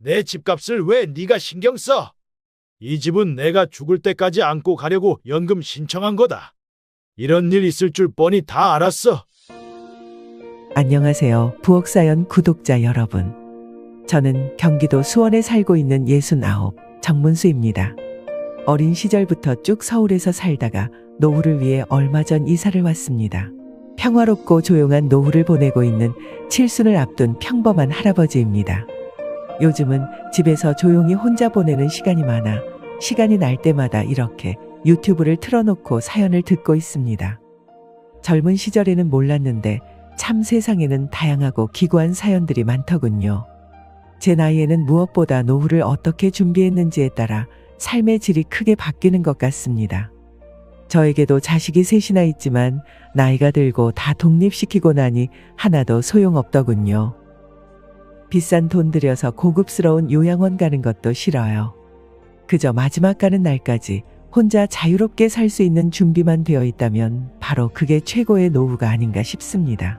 내 집값을 왜 네가 신경 써? 이 집은 내가 죽을 때까지 안고 가려고 연금 신청한 거다. 이런 일 있을 줄 뻔히 다 알았어. 안녕하세요. 부엌사연 구독자 여러분. 저는 경기도 수원에 살고 있는 69 정문수입니다. 어린 시절부터 쭉 서울에서 살다가 노후를 위해 얼마 전 이사를 왔습니다. 평화롭고 조용한 노후를 보내고 있는 칠순을 앞둔 평범한 할아버지입니다. 요즘은 집에서 조용히 혼자 보내는 시간이 많아 시간이 날 때마다 이렇게 유튜브를 틀어놓고 사연을 듣고 있습니다. 젊은 시절에는 몰랐는데 참 세상에는 다양하고 기구한 사연들이 많더군요. 제 나이에는 무엇보다 노후를 어떻게 준비했는지에 따라 삶의 질이 크게 바뀌는 것 같습니다. 저에게도 자식이 셋이나 있지만 나이가 들고 다 독립시키고 나니 하나도 소용없더군요. 비싼 돈 들여서 고급스러운 요양원 가는 것도 싫어요. 그저 마지막 가는 날까지 혼자 자유롭게 살 수 있는 준비만 되어 있다면 바로 그게 최고의 노후가 아닌가 싶습니다.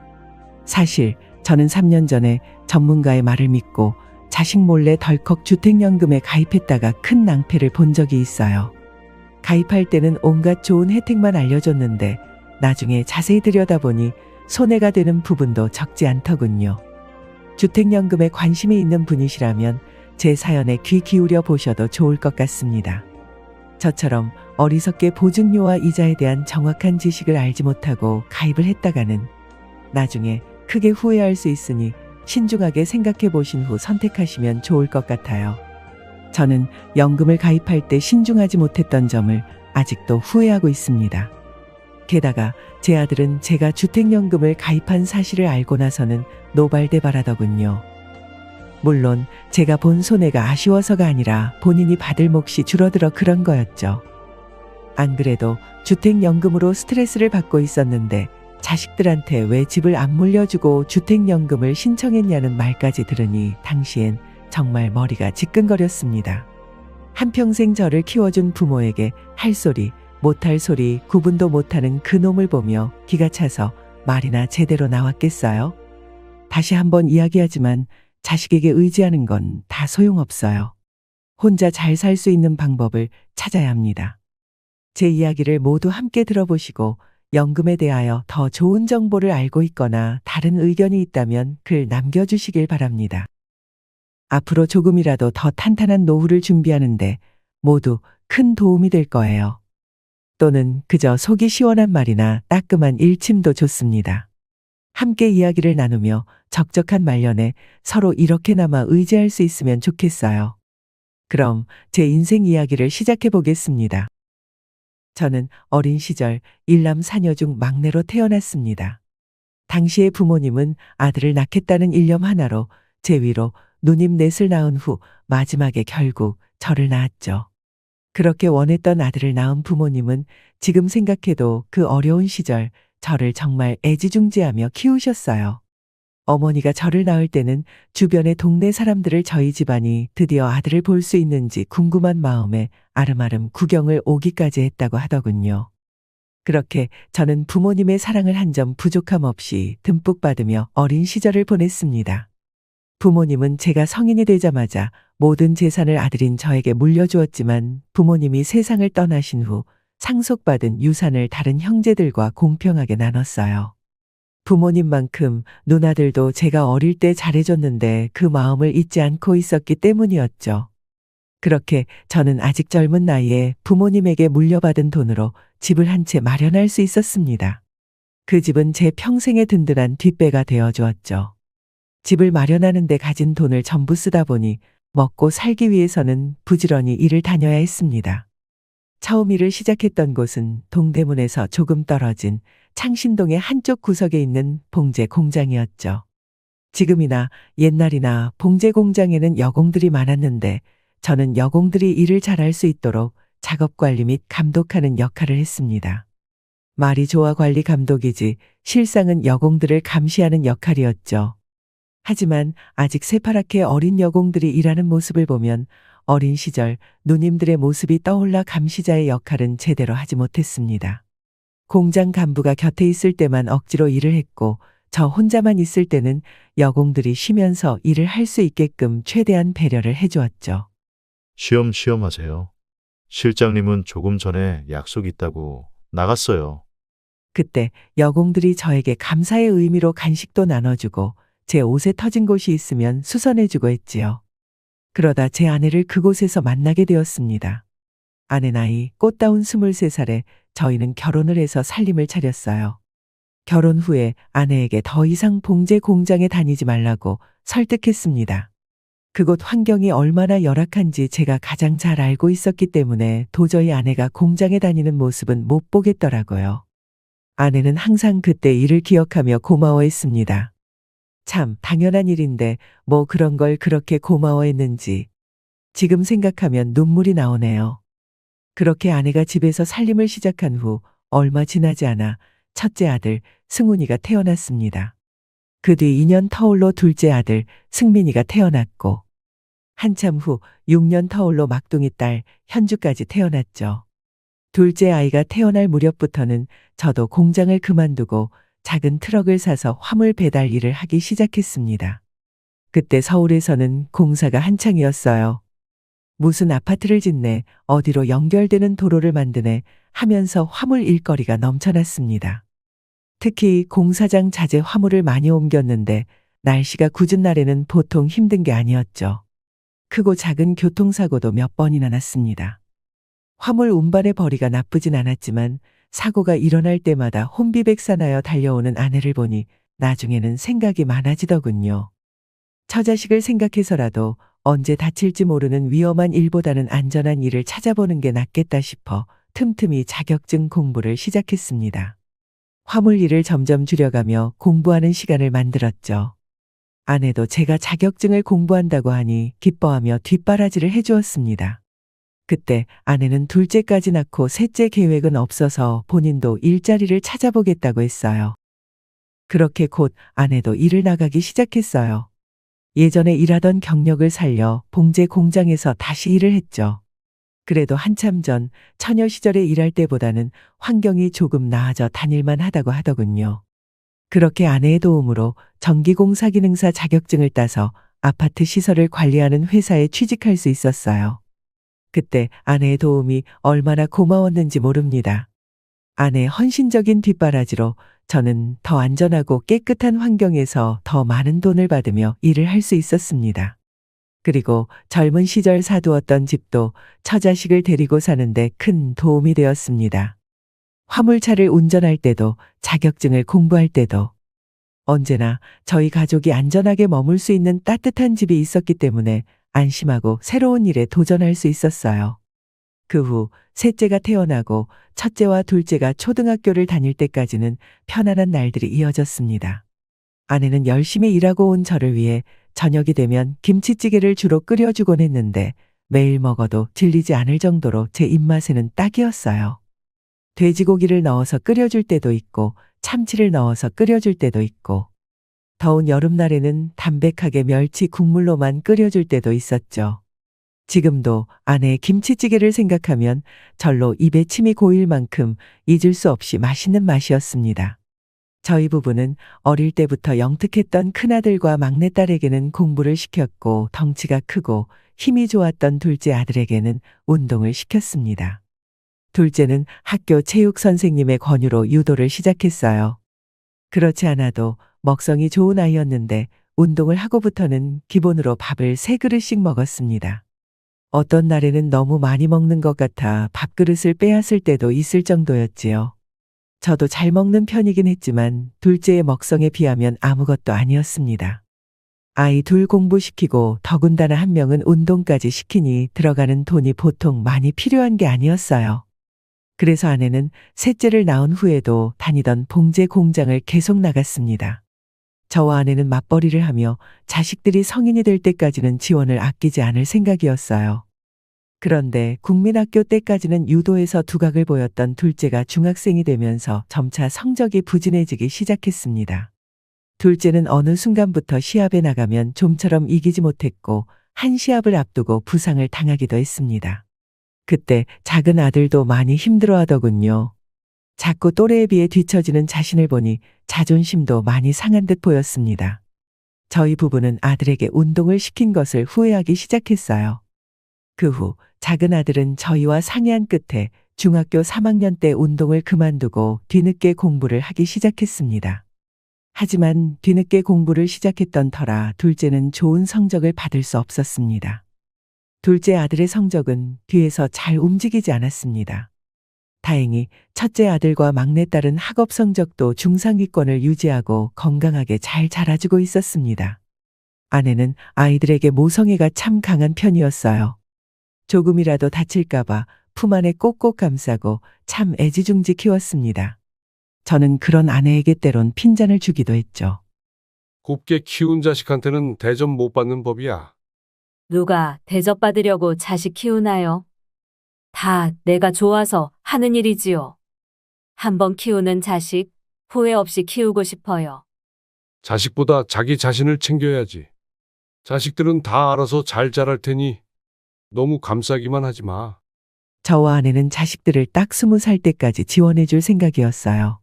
사실 저는 3년 전에 전문가의 말을 믿고 자식 몰래 덜컥 주택연금에 가입했다가 큰 낭패를 본 적이 있어요. 가입할 때는 온갖 좋은 혜택만 알려줬는데 나중에 자세히 들여다보니 손해가 되는 부분도 적지 않더군요. 주택연금에 관심이 있는 분이시라면 제 사연에 귀 기울여 보셔도 좋을 것 같습니다. 저처럼 어리석게 보증료와 이자에 대한 정확한 지식을 알지 못하고 가입을 했다가는 나중에 크게 후회할 수 있으니 신중하게 생각해 보신 후 선택하시면 좋을 것 같아요. 저는 연금을 가입할 때 신중하지 못했던 점을 아직도 후회하고 있습니다. 게다가 제 아들은 제가 주택연금을 가입한 사실을 알고 나서는 노발대발하더군요. 물론 제가 본 손해가 아쉬워서가 아니라 본인이 받을 몫이 줄어들어 그런 거였죠. 안 그래도 주택연금으로 스트레스를 받고 있었는데 자식들한테 왜 집을 안 물려주고 주택연금을 신청했냐는 말까지 들으니 당시엔 정말 머리가 지끈거렸습니다. 한평생 저를 키워준 부모에게 할 소리, 못할 소리 구분도 못하는 그 놈을 보며 기가 차서 말이나 제대로 나왔겠어요? 다시 한번 이야기하지만 자식에게 의지하는 건 다 소용없어요. 혼자 잘 살 수 있는 방법을 찾아야 합니다. 제 이야기를 모두 함께 들어보시고 연금에 대하여 더 좋은 정보를 알고 있거나 다른 의견이 있다면 글 남겨주시길 바랍니다. 앞으로 조금이라도 더 탄탄한 노후를 준비하는데 모두 큰 도움이 될 거예요. 또는 그저 속이 시원한 말이나 따끔한 일침도 좋습니다. 함께 이야기를 나누며 적적한 말년에 서로 이렇게나마 의지할 수 있으면 좋겠어요. 그럼 제 인생 이야기를 시작해 보겠습니다. 저는 어린 시절 일남 사녀 중 막내로 태어났습니다. 당시의 부모님은 아들을 낳겠다는 일념 하나로 제 위로 누님 넷을 낳은 후 마지막에 결국 저를 낳았죠. 그렇게 원했던 아들을 낳은 부모님은 지금 생각해도 그 어려운 시절 저를 정말 애지중지하며 키우셨어요. 어머니가 저를 낳을 때는 주변의 동네 사람들을 저희 집안이 드디어 아들을 볼 수 있는지 궁금한 마음에 아름아름 구경을 오기까지 했다고 하더군요. 그렇게 저는 부모님의 사랑을 한 점 부족함 없이 듬뿍 받으며 어린 시절을 보냈습니다. 부모님은 제가 성인이 되자마자 모든 재산을 아들인 저에게 물려주었지만 부모님이 세상을 떠나신 후 상속받은 유산을 다른 형제들과 공평하게 나눴어요. 부모님만큼 누나들도 제가 어릴 때 잘해줬는데 그 마음을 잊지 않고 있었기 때문이었죠. 그렇게 저는 아직 젊은 나이에 부모님에게 물려받은 돈으로 집을 한 채 마련할 수 있었습니다. 그 집은 제 평생의 든든한 뒷배가 되어주었죠. 집을 마련하는 데 가진 돈을 전부 쓰다 보니 먹고 살기 위해서는 부지런히 일을 다녀야 했습니다. 처음 일을 시작했던 곳은 동대문에서 조금 떨어진 창신동의 한쪽 구석에 있는 봉제 공장이었죠. 지금이나 옛날이나 봉제 공장에는 여공들이 많았는데 저는 여공들이 일을 잘할 수 있도록 작업 관리 및 감독하는 역할을 했습니다. 말이 좋아 관리 감독이지 실상은 여공들을 감시하는 역할이었죠. 하지만 아직 새파랗게 어린 여공들이 일하는 모습을 보면 어린 시절 누님들의 모습이 떠올라 감시자의 역할은 제대로 하지 못했습니다. 공장 간부가 곁에 있을 때만 억지로 일을 했고 저 혼자만 있을 때는 여공들이 쉬면서 일을 할 수 있게끔 최대한 배려를 해주었죠. 쉬엄쉬엄 하세요. 실장님은 조금 전에 약속 있다고 나갔어요. 그때 여공들이 저에게 감사의 의미로 간식도 나눠주고 제 옷에 터진 곳이 있으면 수선해주고 했지요. 그러다 제 아내를 그곳에서 만나게 되었습니다. 아내 나이 꽃다운 23살에 저희는 결혼을 해서 살림을 차렸어요. 결혼 후에 아내에게 더 이상 봉제 공장에 다니지 말라고 설득했습니다. 그곳 환경이 얼마나 열악한지 제가 가장 잘 알고 있었기 때문에 도저히 아내가 공장에 다니는 모습은 못 보겠더라고요. 아내는 항상 그때 일을 기억하며 고마워했습니다. 참 당연한 일인데 뭐 그런 걸 그렇게 고마워했는지 지금 생각하면 눈물이 나오네요. 그렇게 아내가 집에서 살림을 시작한 후 얼마 지나지 않아 첫째 아들 승훈이가 태어났습니다. 그 뒤 2년 터울로 둘째 아들 승민이가 태어났고 한참 후 6년 터울로 막둥이 딸 현주까지 태어났죠. 둘째 아이가 태어날 무렵부터는 저도 공장을 그만두고 작은 트럭을 사서 화물 배달 일을 하기 시작했습니다. 그때 서울에서는 공사가 한창이었어요. 무슨 아파트를 짓네, 어디로 연결되는 도로를 만드네 하면서 화물 일거리가 넘쳐났습니다. 특히 공사장 자재 화물을 많이 옮겼는데 날씨가 궂은 날에는 보통 힘든 게 아니었죠. 크고 작은 교통사고도 몇 번이나 났습니다. 화물 운반의 벌이가 나쁘진 않았지만 사고가 일어날 때마다 혼비백산하여 달려오는 아내를 보니 나중에는 생각이 많아지더군요. 처자식을 생각해서라도 언제 다칠지 모르는 위험한 일보다는 안전한 일을 찾아보는 게 낫겠다 싶어 틈틈이 자격증 공부를 시작했습니다. 화물 일을 점점 줄여가며 공부하는 시간을 만들었죠. 아내도 제가 자격증을 공부한다고 하니 기뻐하며 뒷바라지를 해주었습니다. 그때 아내는 둘째까지 낳고 셋째 계획은 없어서 본인도 일자리를 찾아보겠다고 했어요. 그렇게 곧 아내도 일을 나가기 시작했어요. 예전에 일하던 경력을 살려 봉제 공장에서 다시 일을 했죠. 그래도 한참 전 처녀 시절에 일할 때보다는 환경이 조금 나아져 다닐만 하다고 하더군요. 그렇게 아내의 도움으로 전기공사기능사 자격증을 따서 아파트 시설을 관리하는 회사에 취직할 수 있었어요. 그때 아내의 도움이 얼마나 고마웠는지 모릅니다. 아내의 헌신적인 뒷바라지로 저는 더 안전하고 깨끗한 환경에서 더 많은 돈을 받으며 일을 할 수 있었습니다. 그리고 젊은 시절 사두었던 집도 처자식을 데리고 사는데 큰 도움이 되었습니다. 화물차를 운전할 때도 자격증을 공부할 때도 언제나 저희 가족이 안전하게 머물 수 있는 따뜻한 집이 있었기 때문에 안심하고 새로운 일에 도전할 수 있었어요. 그 후 셋째가 태어나고 첫째와 둘째가 초등학교를 다닐 때까지는 편안한 날들이 이어졌습니다. 아내는 열심히 일하고 온 저를 위해 저녁이 되면 김치찌개를 주로 끓여주곤 했는데 매일 먹어도 질리지 않을 정도로 제 입맛에는 딱이었어요. 돼지고기를 넣어서 끓여줄 때도 있고 참치를 넣어서 끓여줄 때도 있고 더운 여름날에는 담백하게 멸치 국물로만 끓여줄 때도 있었죠. 지금도 아내의 김치찌개를 생각하면 절로 입에 침이 고일 만큼 잊을 수 없이 맛있는 맛이었습니다. 저희 부부는 어릴 때부터 영특했던 큰아들과 막내딸에게는 공부를 시켰고 덩치가 크고 힘이 좋았던 둘째 아들에게는 운동을 시켰습니다. 둘째는 학교 체육 선생님의 권유로 유도를 시작했어요. 그렇지 않아도 먹성이 좋은 아이였는데 운동을 하고부터는 기본으로 밥을 3그릇씩 먹었습니다. 어떤 날에는 너무 많이 먹는 것 같아 밥그릇을 빼앗을 때도 있을 정도였지요. 저도 잘 먹는 편이긴 했지만 둘째의 먹성에 비하면 아무것도 아니었습니다. 아이 둘 공부시키고 더군다나 한 명은 운동까지 시키니 들어가는 돈이 보통 많이 필요한 게 아니었어요. 그래서 아내는 셋째를 낳은 후에도 다니던 봉제 공장을 계속 나갔습니다. 저와 아내는 맞벌이를 하며 자식들이 성인이 될 때까지는 지원을 아끼지 않을 생각이었어요. 그런데 국민학교 때까지는 유도에서 두각을 보였던 둘째가 중학생이 되면서 점차 성적이 부진해지기 시작했습니다. 둘째는 어느 순간부터 시합에 나가면 좀처럼 이기지 못했고 한 시합을 앞두고 부상을 당하기도 했습니다. 그때 작은 아들도 많이 힘들어하더군요. 작고 또래에 비해 뒤처지는 자신을 보니 자존심도 많이 상한 듯 보였습니다. 저희 부부는 아들에게 운동을 시킨 것을 후회하기 시작했어요. 그 후 작은 아들은 저희와 상의한 끝에 중학교 3학년 때 운동을 그만두고 뒤늦게 공부를 하기 시작했습니다. 하지만 뒤늦게 공부를 시작했던 터라 둘째는 좋은 성적을 받을 수 없었습니다. 둘째 아들의 성적은 뒤에서 잘 움직이지 않았습니다. 다행히 첫째 아들과 막내딸은 학업 성적도 중상위권을 유지하고 건강하게 잘 자라주고 있었습니다. 아내는 아이들에게 모성애가 참 강한 편이었어요. 조금이라도 다칠까봐 품 안에 꼭꼭 감싸고 참 애지중지 키웠습니다. 저는 그런 아내에게 때론 핀잔을 주기도 했죠. 곱게 키운 자식한테는 대접 못 받는 법이야. 누가 대접받으려고 자식 키우나요? 다 내가 좋아서 하는 일이지요. 한번 키우는 자식 후회 없이 키우고 싶어요. 자식보다 자기 자신을 챙겨야지. 자식들은 다 알아서 잘 자랄 테니 너무 감싸기만 하지 마. 저와 아내는 자식들을 딱 20살 때까지 지원해 줄 생각이었어요.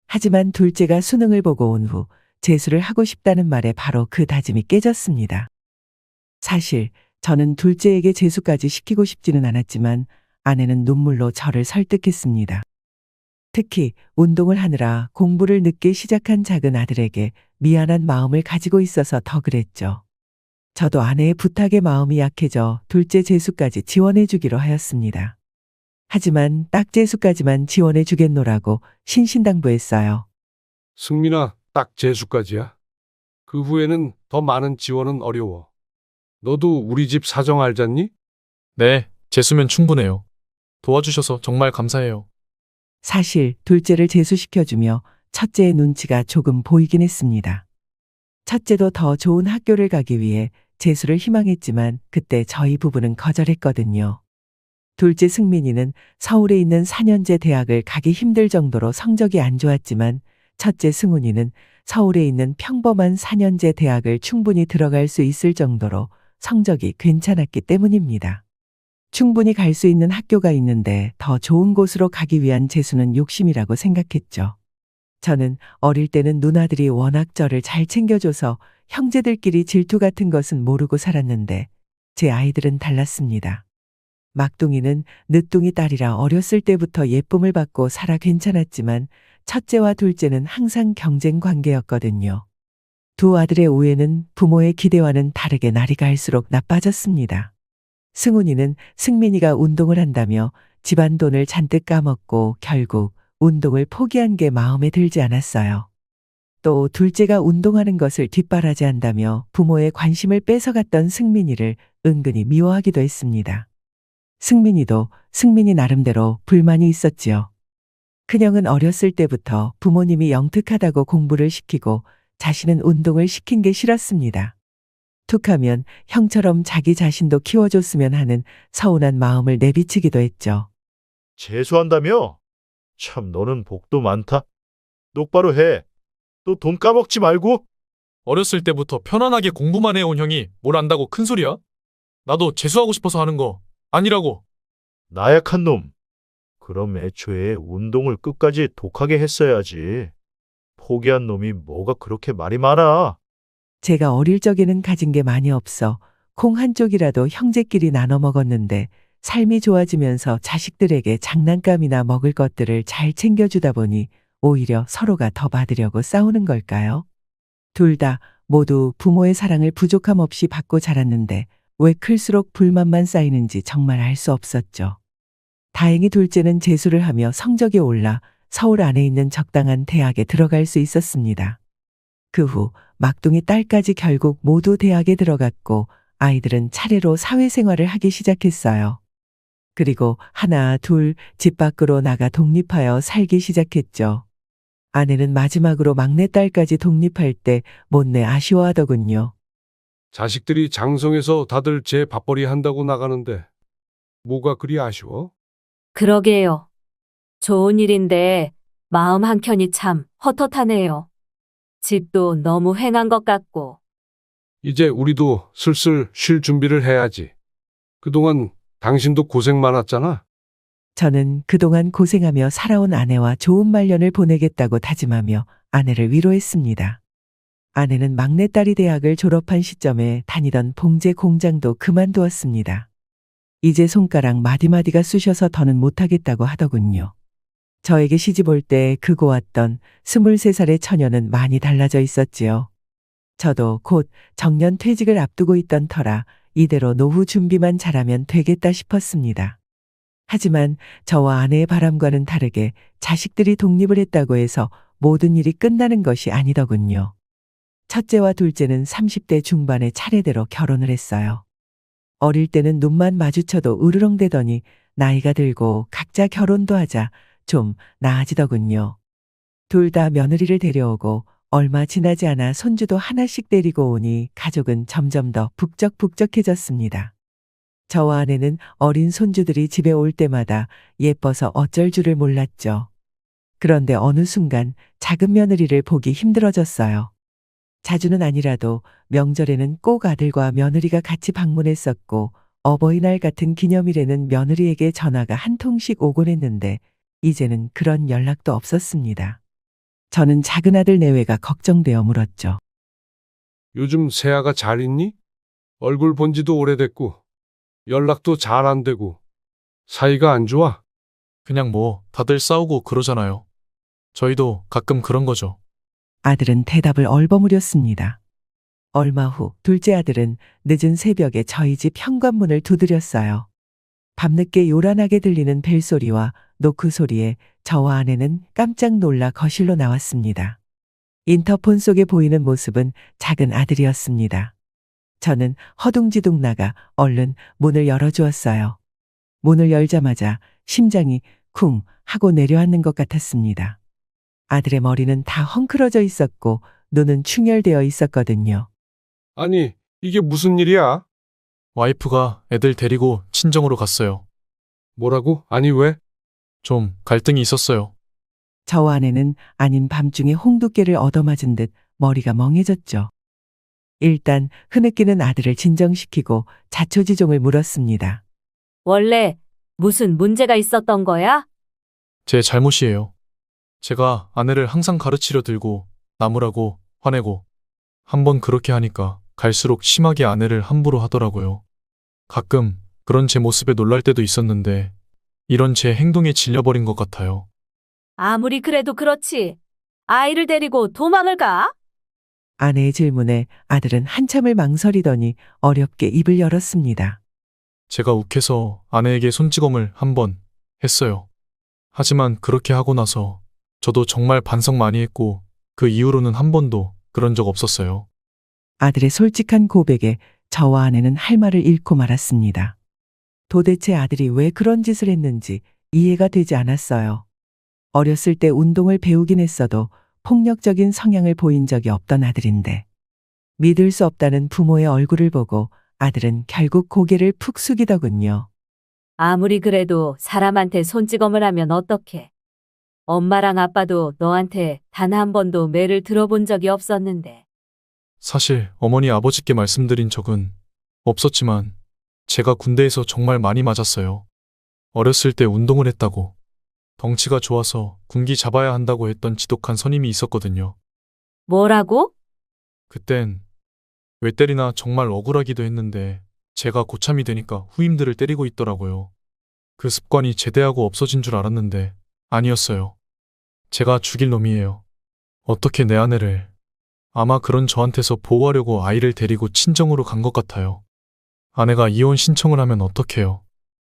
하지만 둘째가 수능을 보고 온 후 재수를 하고 싶다는 말에 바로 그 다짐이 깨졌습니다. 사실 저는 둘째에게 재수까지 시키고 싶지는 않았지만 아내는 눈물로 저를 설득했습니다. 특히 운동을 하느라 공부를 늦게 시작한 작은 아들에게 미안한 마음을 가지고 있어서 더 그랬죠. 저도 아내의 부탁에 마음이 약해져 둘째 재수까지 지원해 주기로 하였습니다. 하지만 딱 재수까지만 지원해 주겠노라고 신신당부했어요. 승민아, 딱 재수까지야. 그 후에는 더 많은 지원은 어려워. 너도 우리 집 사정 알잖니? 네, 재수면 충분해요. 도와주셔서 정말 감사해요. 사실 둘째를 재수시켜주며 첫째의 눈치가 조금 보이긴 했습니다. 첫째도 더 좋은 학교를 가기 위해 재수를 희망했지만 그때 저희 부부는 거절했거든요. 둘째 승민이는 서울에 있는 4년제 대학을 가기 힘들 정도로 성적이 안 좋았지만 첫째 승훈이는 서울에 있는 평범한 4년제 대학을 충분히 들어갈 수 있을 정도로 성적이 괜찮았기 때문입니다. 충분히 갈 수 있는 학교가 있는데 더 좋은 곳으로 가기 위한 재수는 욕심이라고 생각했죠. 저는 어릴 때는 누나들이 워낙 저를 잘 챙겨줘서 형제들끼리 질투 같은 것은 모르고 살았는데 제 아이들은 달랐습니다. 막둥이는 늦둥이 딸이라 어렸을 때부터 예쁨을 받고 살아 괜찮았지만 첫째와 둘째는 항상 경쟁 관계였거든요. 두 아들의 우애는 부모의 기대와는 다르게 날이 갈수록 나빠졌습니다. 승훈이는 승민이가 운동을 한다며 집안 돈을 잔뜩 까먹고 결국 운동을 포기한 게 마음에 들지 않았어요. 또 둘째가 운동하는 것을 뒷바라지한다며 부모의 관심을 뺏어갔던 승민이를 은근히 미워하기도 했습니다. 승민이도 승민이 나름대로 불만이 있었지요. 큰형은 어렸을 때부터 부모님이 영특하다고 공부를 시키고 자신은 운동을 시킨 게 싫었습니다. 툭하면 형처럼 자기 자신도 키워줬으면 하는 서운한 마음을 내비치기도 했죠. 재수한다며? 참 너는 복도 많다. 똑바로 해. 또 돈 까먹지 말고. 어렸을 때부터 편안하게 공부만 해온 형이 뭘 안다고 큰 소리야? 나도 재수하고 싶어서 하는 거 아니라고. 나약한 놈. 그럼 애초에 운동을 끝까지 독하게 했어야지. 포기한 놈이 뭐가 그렇게 말이 많아. 제가 어릴 적에는 가진 게 많이 없어 콩 한 쪽이라도 형제끼리 나눠 먹었는데 삶이 좋아지면서 자식들에게 장난감이나 먹을 것들을 잘 챙겨주다 보니 오히려 서로가 더 받으려고 싸우는 걸까요? 둘 다 모두 부모의 사랑을 부족함 없이 받고 자랐는데 왜 클수록 불만만 쌓이는지 정말 알 수 없었죠. 다행히 둘째는 재수를 하며 성적이 올라 서울 안에 있는 적당한 대학에 들어갈 수 있었습니다. 그 후 막둥이 딸까지 결국 모두 대학에 들어갔고 아이들은 차례로 사회생활을 하기 시작했어요. 그리고 하나, 둘 집 밖으로 나가 독립하여 살기 시작했죠. 아내는 마지막으로 막내딸까지 독립할 때 못내 아쉬워하더군요. 자식들이 장성해서 다들 제 밥벌이 한다고 나가는데 뭐가 그리 아쉬워? 그러게요. 좋은 일인데 마음 한켠이 참 헛헛하네요. 집도 너무 횡한 것 같고. 이제 우리도 슬슬 쉴 준비를 해야지. 그동안 당신도 고생 많았잖아. 저는 그동안 고생하며 살아온 아내와 좋은 말년을 보내겠다고 다짐하며 아내를 위로했습니다. 아내는 막내딸이 대학을 졸업한 시점에 다니던 봉제 공장도 그만두었습니다. 이제 손가락 마디마디가 쑤셔서 더는 못하겠다고 하더군요. 저에게 시집 올 때 크고 왔던 23살의 처녀는 많이 달라져 있었지요. 저도 곧 정년 퇴직을 앞두고 있던 터라 이대로 노후 준비만 잘하면 되겠다 싶었습니다. 하지만 저와 아내의 바람과는 다르게 자식들이 독립을 했다고 해서 모든 일이 끝나는 것이 아니더군요. 첫째와 둘째는 30대 중반에 차례대로 결혼을 했어요. 어릴 때는 눈만 마주쳐도 으르렁대더니 나이가 들고 각자 결혼도 하자 좀 나아지더군요. 둘 다 며느리를 데려오고 얼마 지나지 않아 손주도 하나씩 데리고 오니 가족은 점점 더 북적북적해졌습니다. 저와 아내는 어린 손주들이 집에 올 때마다 예뻐서 어쩔 줄을 몰랐죠. 그런데 어느 순간 작은 며느리를 보기 힘들어졌어요. 자주는 아니라도 명절에는 꼭 아들과 며느리가 같이 방문했었고 어버이날 같은 기념일에는 며느리에게 전화가 한 통씩 오곤 했는데 이제는 그런 연락도 없었습니다. 저는 작은 아들 내외가 걱정되어 물었죠. 요즘 세아가 잘 있니? 얼굴 본 지도 오래됐고 연락도 잘 안 되고 사이가 안 좋아? 그냥 뭐 다들 싸우고 그러잖아요. 저희도 가끔 그런 거죠. 아들은 대답을 얼버무렸습니다. 얼마 후 둘째 아들은 늦은 새벽에 저희 집 현관문을 두드렸어요. 밤늦게 요란하게 들리는 벨소리와 노크 소리에 저와 아내는 깜짝 놀라 거실로 나왔습니다. 인터폰 속에 보이는 모습은 작은 아들이었습니다. 저는 허둥지둥 나가 얼른 문을 열어주었어요. 문을 열자마자 심장이 쿵 하고 내려앉는 것 같았습니다. 아들의 머리는 다 헝클어져 있었고 눈은 충혈되어 있었거든요. 아니, 이게 무슨 일이야? 와이프가 애들 데리고 친정으로 갔어요. 뭐라고? 아니 왜? 좀 갈등이 있었어요. 저와 아내는 아닌 밤중에 홍두깨를 얻어맞은 듯 머리가 멍해졌죠. 일단 흐느끼는 아들을 진정시키고 자초지종을 물었습니다. 원래 무슨 문제가 있었던 거야? 제 잘못이에요. 제가 아내를 항상 가르치려 들고 나무라고 화내고 한번 그렇게 하니까 갈수록 심하게 아내를 함부로 하더라고요. 가끔 그런 제 모습에 놀랄 때도 있었는데 이런 제 행동에 질려버린 것 같아요. 아무리 그래도 그렇지. 아이를 데리고 도망을 가? 아내의 질문에 아들은 한참을 망설이더니 어렵게 입을 열었습니다. 제가 욱해서 아내에게 손찌검을 한번 했어요. 하지만 그렇게 하고 나서 저도 정말 반성 많이 했고 그 이후로는 한 번도 그런 적 없었어요. 아들의 솔직한 고백에 저와 아내는 할 말을 잃고 말았습니다. 도대체 아들이 왜 그런 짓을 했는지 이해가 되지 않았어요. 어렸을 때 운동을 배우긴 했어도 폭력적인 성향을 보인 적이 없던 아들인데 믿을 수 없다는 부모의 얼굴을 보고 아들은 결국 고개를 푹 숙이더군요. 아무리 그래도 사람한테 손찌검을 하면 어떡해. 엄마랑 아빠도 너한테 단 한 번도 매를 들어본 적이 없었는데. 사실 어머니 아버지께 말씀드린 적은 없었지만 제가 군대에서 정말 많이 맞았어요. 어렸을 때 운동을 했다고 덩치가 좋아서 군기 잡아야 한다고 했던 지독한 선임이 있었거든요. 뭐라고? 그땐 왜 때리나 정말 억울하기도 했는데 제가 고참이 되니까 후임들을 때리고 있더라고요. 그 습관이 제대하고 없어진 줄 알았는데 아니었어요. 제가 죽일 놈이에요. 어떻게 내 아내를. 아마 그런 저한테서 보호하려고 아이를 데리고 친정으로 간 것 같아요. 아내가 이혼 신청을 하면 어떡해요?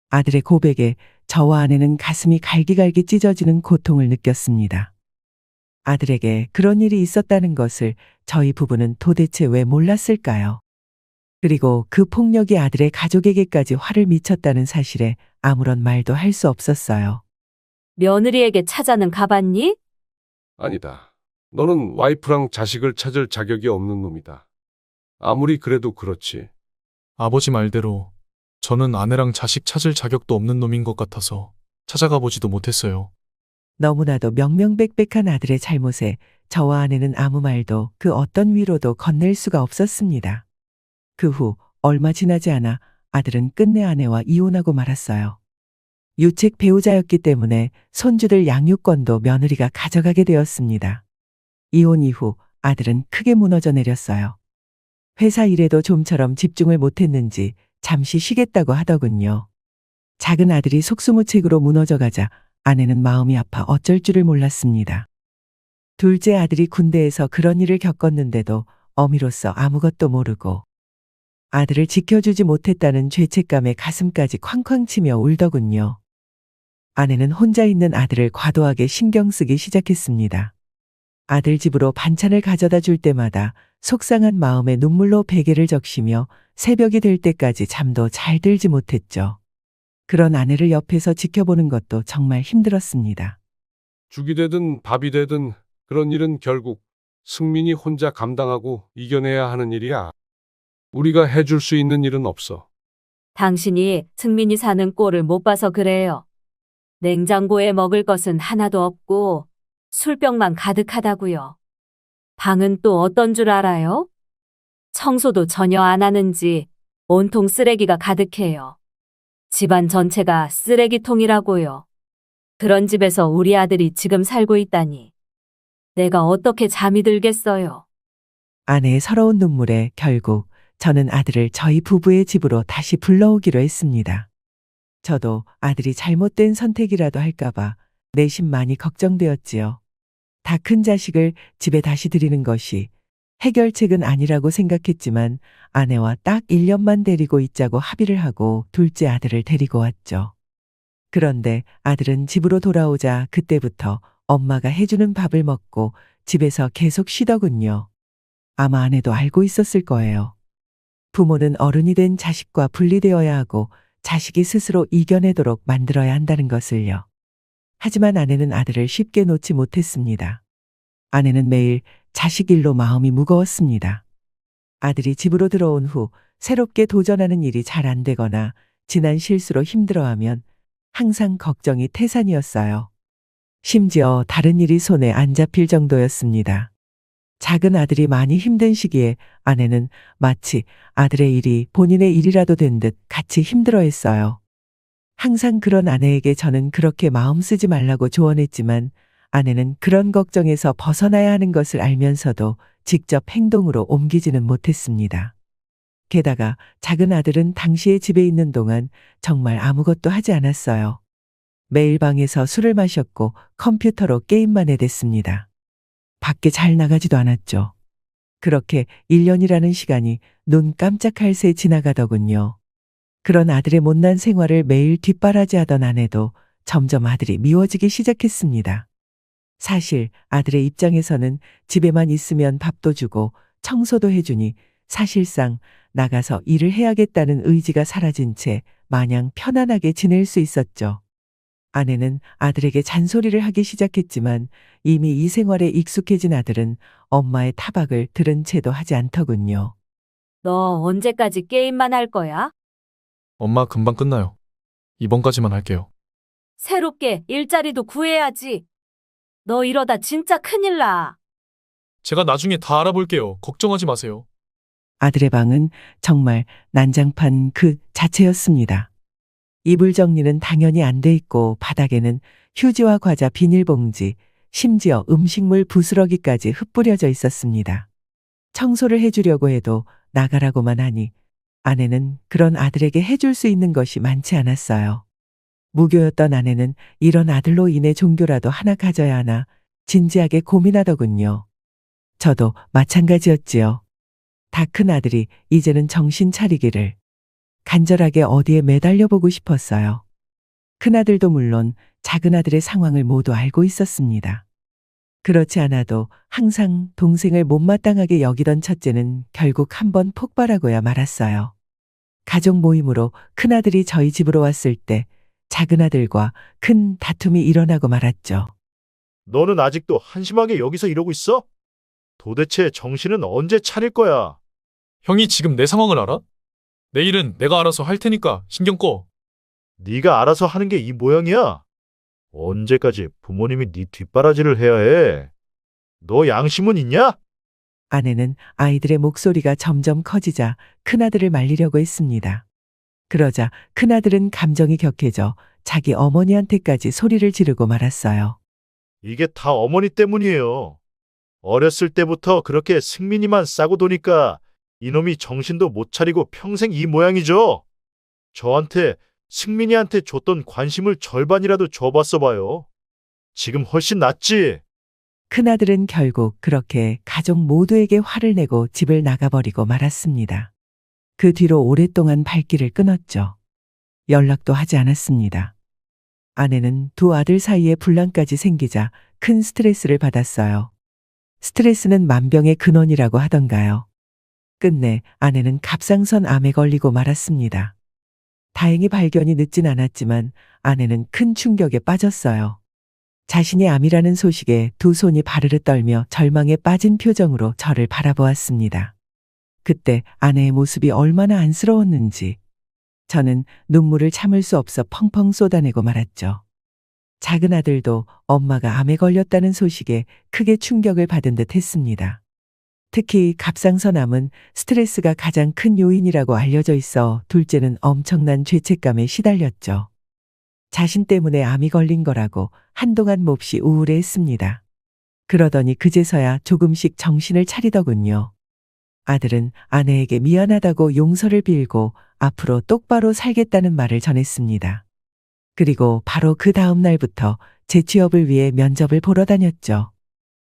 아들의 고백에 저와 아내는 가슴이 갈기갈기 찢어지는 고통을 느꼈습니다. 아들에게 그런 일이 있었다는 것을 저희 부부는 도대체 왜 몰랐을까요? 그리고 그 폭력이 아들의 가족에게까지 화를 미쳤다는 사실에 아무런 말도 할 수 없었어요. 며느리에게 찾아는 가봤니? 아니다. 너는 와이프랑 자식을 찾을 자격이 없는 놈이다. 아무리 그래도 그렇지. 아버지 말대로 저는 아내랑 자식 찾을 자격도 없는 놈인 것 같아서 찾아가 보지도 못했어요. 너무나도 명명백백한 아들의 잘못에 저와 아내는 아무 말도 그 어떤 위로도 건넬 수가 없었습니다. 그 후 얼마 지나지 않아 아들은 끝내 아내와 이혼하고 말았어요. 유책 배우자였기 때문에 손주들 양육권도 며느리가 가져가게 되었습니다. 이혼 이후 아들은 크게 무너져 내렸어요. 회사 일에도 좀처럼 집중을 못했는지 잠시 쉬겠다고 하더군요. 작은 아들이 속수무책으로 무너져가자 아내는 마음이 아파 어쩔 줄을 몰랐습니다. 둘째 아들이 군대에서 그런 일을 겪었는데도 어미로서 아무것도 모르고 아들을 지켜주지 못했다는 죄책감에 가슴까지 쾅쾅 치며 울더군요. 아내는 혼자 있는 아들을 과도하게 신경 쓰기 시작했습니다. 아들 집으로 반찬을 가져다 줄 때마다 속상한 마음에 눈물로 베개를 적시며 새벽이 될 때까지 잠도 잘 들지 못했죠. 그런 아내를 옆에서 지켜보는 것도 정말 힘들었습니다. 죽이 되든 밥이 되든 그런 일은 결국 승민이 혼자 감당하고 이겨내야 하는 일이야. 우리가 해줄 수 있는 일은 없어. 당신이 승민이 사는 꼴을 못 봐서 그래요. 냉장고에 먹을 것은 하나도 없고 술병만 가득하다고요. 방은 또 어떤 줄 알아요? 청소도 전혀 안 하는지 온통 쓰레기가 가득해요. 집안 전체가 쓰레기통이라고요. 그런 집에서 우리 아들이 지금 살고 있다니. 내가 어떻게 잠이 들겠어요. 아내의 서러운 눈물에 결국 저는 아들을 저희 부부의 집으로 다시 불러오기로 했습니다. 저도 아들이 잘못된 선택이라도 할까봐 내심 많이 걱정되었지요. 다 큰 자식을 집에 다시 들이는 것이 해결책은 아니라고 생각했지만 아내와 딱 1년만 데리고 있자고 합의를 하고 둘째 아들을 데리고 왔죠. 그런데 아들은 집으로 돌아오자 그때부터 엄마가 해주는 밥을 먹고 집에서 계속 쉬더군요. 아마 아내도 알고 있었을 거예요. 부모는 어른이 된 자식과 분리되어야 하고 자식이 스스로 이겨내도록 만들어야 한다는 것을요. 하지만 아내는 아들을 쉽게 놓지 못했습니다. 아내는 매일 자식 일로 마음이 무거웠습니다. 아들이 집으로 들어온 후 새롭게 도전하는 일이 잘 안 되거나 지난 실수로 힘들어하면 항상 걱정이 태산이었어요. 심지어 다른 일이 손에 안 잡힐 정도였습니다. 작은 아들이 많이 힘든 시기에 아내는 마치 아들의 일이 본인의 일이라도 된 듯 같이 힘들어했어요. 항상 그런 아내에게 저는 그렇게 마음 쓰지 말라고 조언했지만 아내는 그런 걱정에서 벗어나야 하는 것을 알면서도 직접 행동으로 옮기지는 못했습니다. 게다가 작은 아들은 당시에 집에 있는 동안 정말 아무것도 하지 않았어요. 매일 방에서 술을 마셨고 컴퓨터로 게임만 해댔습니다. 밖에 잘 나가지도 않았죠. 그렇게 1년이라는 시간이 눈 깜짝할 새 지나가더군요. 그런 아들의 못난 생활을 매일 뒷바라지하던 아내도 점점 아들이 미워지기 시작했습니다. 사실 아들의 입장에서는 집에만 있으면 밥도 주고 청소도 해주니 사실상 나가서 일을 해야겠다는 의지가 사라진 채 마냥 편안하게 지낼 수 있었죠. 아내는 아들에게 잔소리를 하기 시작했지만 이미 이 생활에 익숙해진 아들은 엄마의 타박을 들은 채도 하지 않더군요. 너 언제까지 게임만 할 거야? 엄마 금방 끝나요. 이번까지만 할게요. 새롭게 일자리도 구해야지. 너 이러다 진짜 큰일 나. 제가 나중에 다 알아볼게요. 걱정하지 마세요. 아들의 방은 정말 난장판 그 자체였습니다. 이불 정리는 당연히 안 돼 있고 바닥에는 휴지와 과자 비닐봉지, 심지어 음식물 부스러기까지 흩뿌려져 있었습니다. 청소를 해주려고 해도 나가라고만 하니 아내는 그런 아들에게 해줄 수 있는 것이 많지 않았어요. 무교였던 아내는 이런 아들로 인해 종교라도 하나 가져야 하나 진지하게 고민하더군요. 저도 마찬가지였지요. 다 큰 아들이 이제는 정신 차리기를 간절하게 어디에 매달려 보고 싶었어요. 큰아들도 물론 작은 아들의 상황을 모두 알고 있었습니다. 그렇지 않아도 항상 동생을 못마땅하게 여기던 첫째는 결국 한번 폭발하고야 말았어요. 가족 모임으로 큰아들이 저희 집으로 왔을 때 작은 아들과 큰 다툼이 일어나고 말았죠. 너는 아직도 한심하게 여기서 이러고 있어? 도대체 정신은 언제 차릴 거야? 형이 지금 내 상황을 알아? 내일은 내가 알아서 할 테니까 신경 꺼. 네가 알아서 하는 게 이 모양이야? 언제까지 부모님이 네 뒷바라지를 해야 해? 너 양심은 있냐? 아내는 아이들의 목소리가 점점 커지자 큰아들을 말리려고 했습니다. 그러자 큰아들은 감정이 격해져 자기 어머니한테까지 소리를 지르고 말았어요. 이게 다 어머니 때문이에요. 어렸을 때부터 그렇게 승민이만 싸고 도니까 이놈이 정신도 못 차리고 평생 이 모양이죠. 저한테 승민이한테 줬던 관심을 절반이라도 줘봤어 봐요. 지금 훨씬 낫지. 큰아들은 결국 그렇게 가족 모두에게 화를 내고 집을 나가버리고 말았습니다. 그 뒤로 오랫동안 발길을 끊었죠. 연락도 하지 않았습니다. 아내는 두 아들 사이에 분란까지 생기자 큰 스트레스를 받았어요. 스트레스는 만병의 근원이라고 하던가요. 끝내 아내는 갑상선 암에 걸리고 말았습니다. 다행히 발견이 늦진 않았지만 아내는 큰 충격에 빠졌어요. 자신이 암이라는 소식에 두 손이 바르르 떨며 절망에 빠진 표정으로 저를 바라보았습니다. 그때 아내의 모습이 얼마나 안쓰러웠는지 저는 눈물을 참을 수 없어 펑펑 쏟아내고 말았죠. 작은 아들도 엄마가 암에 걸렸다는 소식에 크게 충격을 받은 듯 했습니다. 특히 갑상선암은 스트레스가 가장 큰 요인이라고 알려져 있어 둘째는 엄청난 죄책감에 시달렸죠. 자신 때문에 암이 걸린 거라고 한동안 몹시 우울해했습니다. 그러더니 그제서야 조금씩 정신을 차리더군요. 아들은 아내에게 미안하다고 용서를 빌고 앞으로 똑바로 살겠다는 말을 전했습니다. 그리고 바로 그 다음 날부터 재취업을 위해 면접을 보러 다녔죠.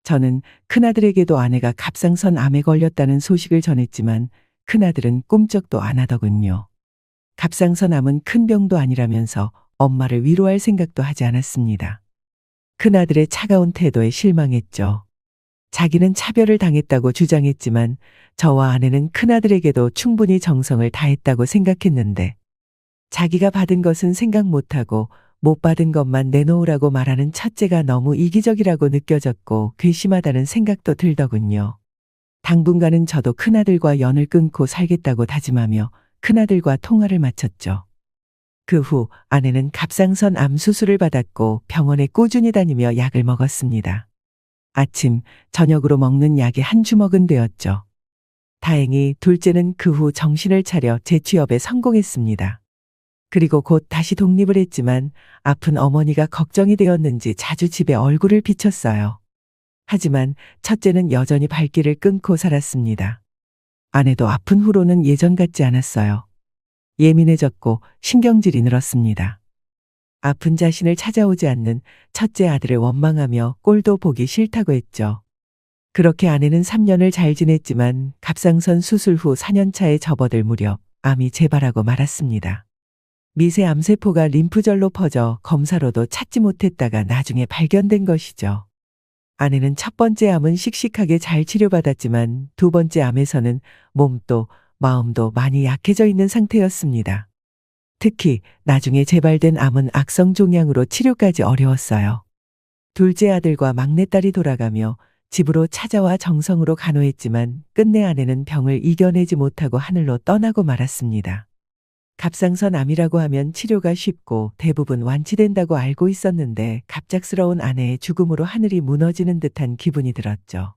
저는 큰아들에게도 아내가 갑상선 암에 걸렸다는 소식을 전했지만 큰아들은 꿈쩍도 안 하더군요. 갑상선 암은 큰 병도 아니라면서 엄마를 위로할 생각도 하지 않았습니다. 큰아들의 차가운 태도에 실망했죠. 자기는 차별을 당했다고 주장했지만 저와 아내는 큰아들에게도 충분히 정성을 다했다고 생각했는데 자기가 받은 것은 생각 못하고 못 받은 것만 내놓으라고 말하는 첫째가 너무 이기적이라고 느껴졌고 괘씸하다는 생각도 들더군요. 당분간은 저도 큰아들과 연을 끊고 살겠다고 다짐하며 큰아들과 통화를 마쳤죠. 그 후 아내는 갑상선 암 수술을 받았고 병원에 꾸준히 다니며 약을 먹었습니다. 아침, 저녁으로 먹는 약이 한 주먹은 되었죠. 다행히 둘째는 그 후 정신을 차려 재취업에 성공했습니다. 그리고 곧 다시 독립을 했지만 아픈 어머니가 걱정이 되었는지 자주 집에 얼굴을 비쳤어요. 하지만 첫째는 여전히 발길을 끊고 살았습니다. 아내도 아픈 후로는 예전 같지 않았어요. 예민해졌고 신경질이 늘었습니다. 아픈 자신을 찾아오지 않는 첫째 아들을 원망하며 꼴도 보기 싫다고 했죠. 그렇게 아내는 3년을 잘 지냈지만 갑상선 수술 후 4년 차에 접어들 무렵 암이 재발하고 말았습니다. 미세 암세포가 림프절로 퍼져 검사로도 찾지 못했다가 나중에 발견된 것이죠. 아내는 첫 번째 암은 씩씩하게 잘 치료받았지만 두 번째 암에서는 몸도 마음도 많이 약해져 있는 상태였습니다. 특히 나중에 재발된 암은 악성 종양으로 치료까지 어려웠어요. 둘째 아들과 막내딸이 돌아가며 집으로 찾아와 정성으로 간호했지만 끝내 아내는 병을 이겨내지 못하고 하늘로 떠나고 말았습니다. 갑상선 암이라고 하면 치료가 쉽고 대부분 완치된다고 알고 있었는데 갑작스러운 아내의 죽음으로 하늘이 무너지는 듯한 기분이 들었죠.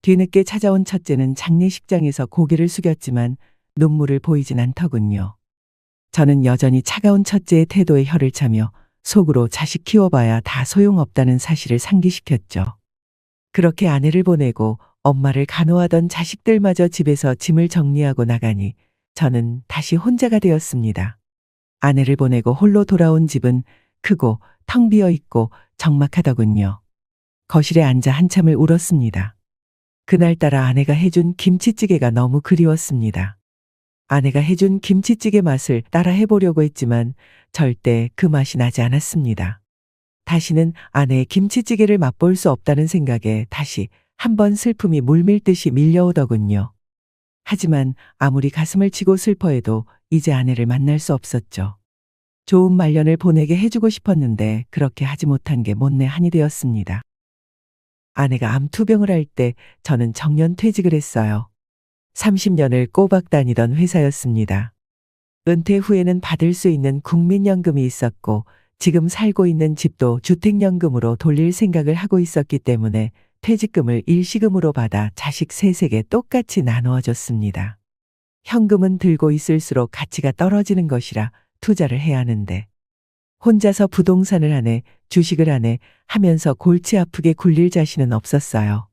뒤늦게 찾아온 첫째는 장례식장에서 고개를 숙였지만 눈물을 보이진 않더군요. 저는 여전히 차가운 첫째의 태도에 혀를 차며 속으로 자식 키워봐야 다 소용없다는 사실을 상기시켰죠. 그렇게 아내를 보내고 엄마를 간호하던 자식들마저 집에서 짐을 정리하고 나가니 저는 다시 혼자가 되었습니다. 아내를 보내고 홀로 돌아온 집은 크고 텅 비어 있고 적막하더군요. 거실에 앉아 한참을 울었습니다. 그날따라 아내가 해준 김치찌개가 너무 그리웠습니다. 아내가 해준 김치찌개 맛을 따라 해보려고 했지만 절대 그 맛이 나지 않았습니다. 다시는 아내의 김치찌개를 맛볼 수 없다는 생각에 다시 한번 슬픔이 물밀듯이 밀려오더군요. 하지만 아무리 가슴을 치고 슬퍼해도 이제 아내를 만날 수 없었죠. 좋은 말년을 보내게 해주고 싶었는데 그렇게 하지 못한 게 못내 한이 되었습니다. 아내가 암 투병을 할 때 저는 정년 퇴직을 했어요. 30년을 꼬박 다니던 회사였습니다. 은퇴 후에는 받을 수 있는 국민연금이 있었고 지금 살고 있는 집도 주택연금으로 돌릴 생각을 하고 있었기 때문에 퇴직금을 일시금으로 받아 자식 셋에게 똑같이 나누어 줬습니다. 현금은 들고 있을수록 가치가 떨어지는 것이라 투자를 해야 하는데 혼자서 부동산을 하네, 주식을 하네 하면서 골치 아프게 굴릴 자신은 없었어요.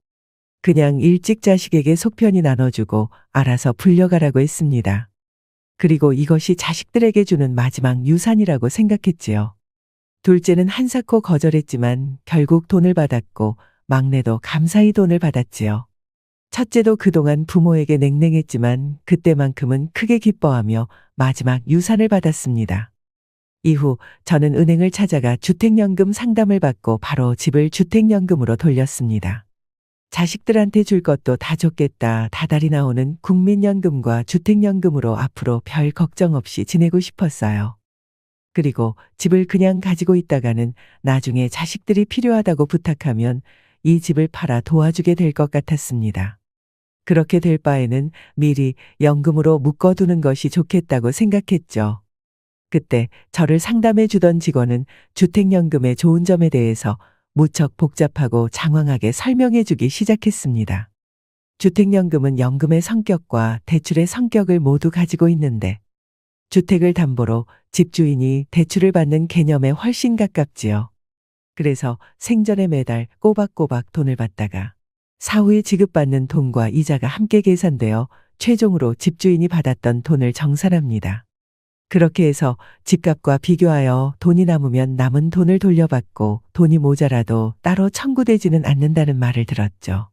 그냥 일찍 자식에게 속편히 나눠주고 알아서 불려가라고 했습니다. 그리고 이것이 자식들에게 주는 마지막 유산이라고 생각했지요. 둘째는 한사코 거절했지만 결국 돈을 받았고 막내도 감사히 돈을 받았지요. 첫째도 그동안 부모에게 냉랭했지만 그때만큼은 크게 기뻐하며 마지막 유산을 받았습니다. 이후 저는 은행을 찾아가 주택연금 상담을 받고 바로 집을 주택연금으로 돌렸습니다. 자식들한테 줄 것도 다 줬겠다. 다달이 나오는 국민연금과 주택연금으로 앞으로 별 걱정 없이 지내고 싶었어요. 그리고 집을 그냥 가지고 있다가는 나중에 자식들이 필요하다고 부탁하면 이 집을 팔아 도와주게 될 것 같았습니다. 그렇게 될 바에는 미리 연금으로 묶어두는 것이 좋겠다고 생각했죠. 그때 저를 상담해 주던 직원은 주택연금의 좋은 점에 대해서 무척 복잡하고 장황하게 설명해 주기 시작했습니다. 주택연금은 연금의 성격과 대출의 성격을 모두 가지고 있는데 주택을 담보로 집주인이 대출을 받는 개념에 훨씬 가깝지요. 그래서 생전에 매달 꼬박꼬박 돈을 받다가 사후에 지급받는 돈과 이자가 함께 계산되어 최종으로 집주인이 받았던 돈을 정산합니다. 그렇게 해서 집값과 비교하여 돈이 남으면 남은 돈을 돌려받고 돈이 모자라도 따로 청구되지는 않는다는 말을 들었죠.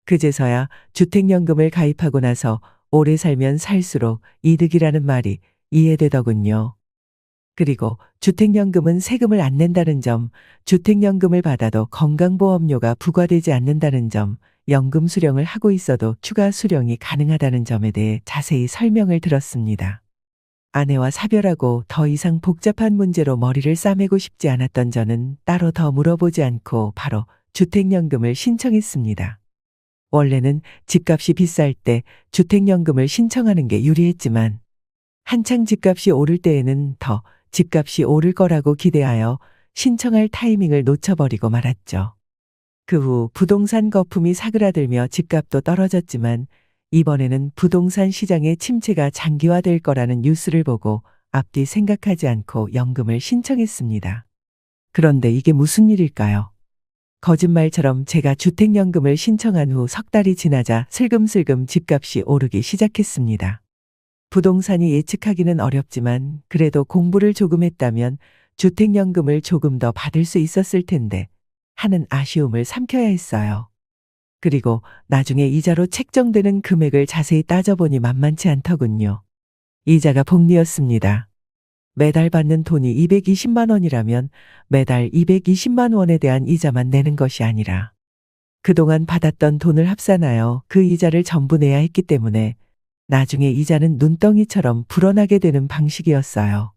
그제서야 주택연금을 가입하고 나서 오래 살면 살수록 이득이라는 말이 이해되더군요. 그리고 주택연금은 세금을 안 낸다는 점, 주택연금을 받아도 건강보험료가 부과되지 않는다는 점, 연금 수령을 하고 있어도 추가 수령이 가능하다는 점에 대해 자세히 설명을 들었습니다. 아내와 사별하고 더 이상 복잡한 문제로 머리를 싸매고 싶지 않았던 저는 따로 더 물어보지 않고 바로 주택연금을 신청했습니다. 원래는 집값이 비쌀 때 주택연금을 신청하는 게 유리했지만 한창 집값이 오를 때에는 더 집값이 오를 거라고 기대하여 신청할 타이밍을 놓쳐버리고 말았죠. 그 후 부동산 거품이 사그라들며 집값도 떨어졌지만 이번에는 부동산 시장의 침체가 장기화될 거라는 뉴스를 보고 앞뒤 생각하지 않고 연금을 신청했습니다. 그런데 이게 무슨 일일까요? 거짓말처럼 제가 주택연금을 신청한 후 석 달이 지나자 슬금슬금 집값이 오르기 시작했습니다. 부동산이 예측하기는 어렵지만 그래도 공부를 조금 했다면 주택연금을 조금 더 받을 수 있었을 텐데 하는 아쉬움을 삼켜야 했어요. 그리고 나중에 이자로 책정되는 금액을 자세히 따져보니 만만치 않더군요. 이자가 복리였습니다. 매달 받는 돈이 220만 원이라면 매달 220만 원에 대한 이자만 내는 것이 아니라 그동안 받았던 돈을 합산하여 그 이자를 전부 내야 했기 때문에 나중에 이자는 눈덩이처럼 불어나게 되는 방식이었어요.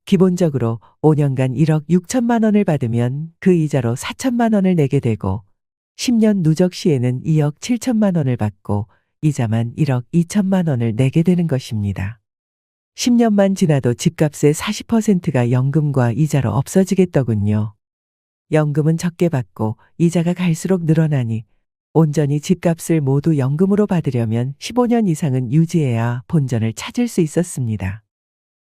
기본적으로 5년간 1억 6천만 원을 받으면 그 이자로 4천만 원을 내게 되고 10년 누적 시에는 2억 7천만 원을 받고 이자만 1억 2천만 원을 내게 되는 것입니다. 10년만 지나도 집값의 40%가 연금과 이자로 없어지겠더군요. 연금은 적게 받고 이자가 갈수록 늘어나니 온전히 집값을 모두 연금으로 받으려면 15년 이상은 유지해야 본전을 찾을 수 있었습니다.